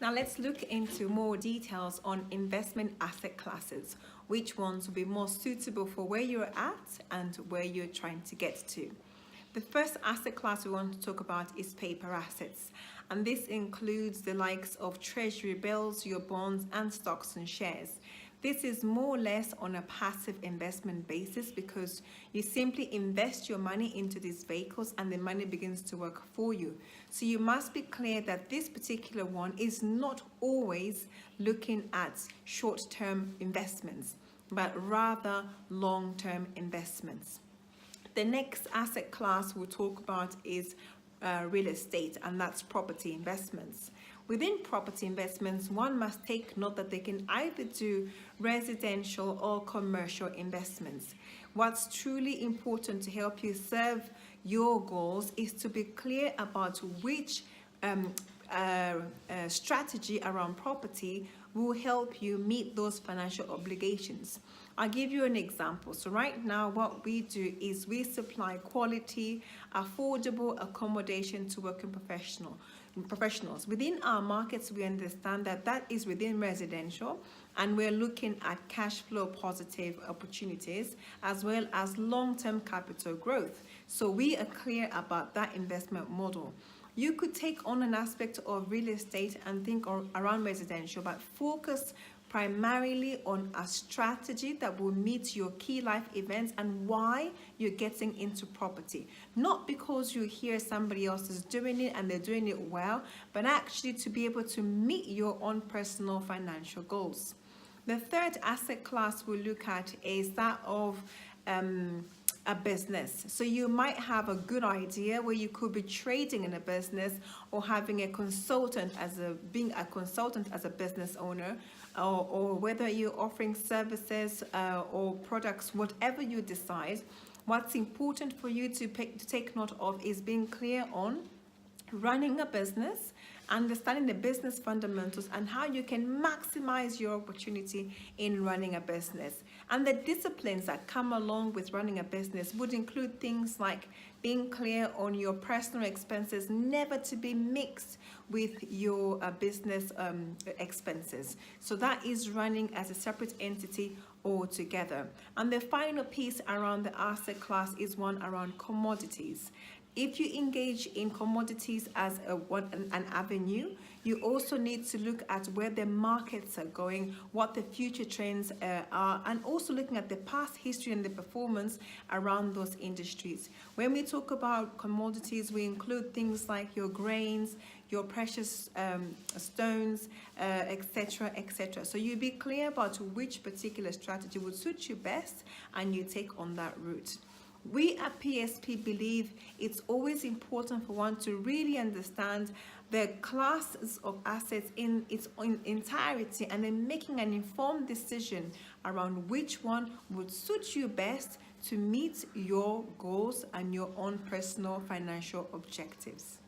Now let's look into more details on investment asset classes. Which ones will be more suitable for where you're at and where you're trying to get to. The first asset class we want to talk about is paper assets. And this includes the likes of treasury bills, your bonds, and stocks and shares. This is more or less on a passive investment basis because you simply invest your money into these vehicles and the money begins to work for you. So you must be clear that this particular one is not always looking at short-term investments, but rather long-term investments. The next asset class we'll talk about is real estate, and that's property investments. Within property investments, one must take note that they can either do residential or commercial investments. What's truly important to help you serve your goals is to be clear about which strategy around property will help you meet those financial obligations. I'll give you an example. So right now what we do is we supply quality, affordable accommodation to working professionals. Within our markets, we understand that that is within residential, and we're looking at cash flow positive opportunities as well as long-term capital growth. So we are clear about that investment model. You could take on an aspect of real estate and think around residential, but focus primarily on a strategy that will meet your key life events and why you're getting into property. Not because you hear somebody else is doing it and they're doing it well, but actually to be able to meet your own personal financial goals. The third asset class we'll look at is that of a business. So you might have a good idea where you could be trading in a business or having a consultant being a consultant as a business owner, or whether you're offering services or products, whatever you decide. What's important for you to take note of is being clear on running a business, understanding the business fundamentals and how you can maximize your opportunity in running a business. And the disciplines that come along with running a business would include things like being clear on your personal expenses, never to be mixed with your business expenses. So that is running as a separate entity altogether. And the final piece around the asset class is one around commodities. If you engage in commodities as an avenue, you also need to look at where the markets are going, what the future trends are, and also looking at the past history and the performance around those industries. When we talk about commodities, we include things like your grains, your precious stones, etc., etc. So you be clear about which particular strategy would suit you best and you take on that route. We at PSP believe it's always important for one to really understand the classes of assets in its entirety and then making an informed decision around which one would suit you best to meet your goals and your own personal financial objectives.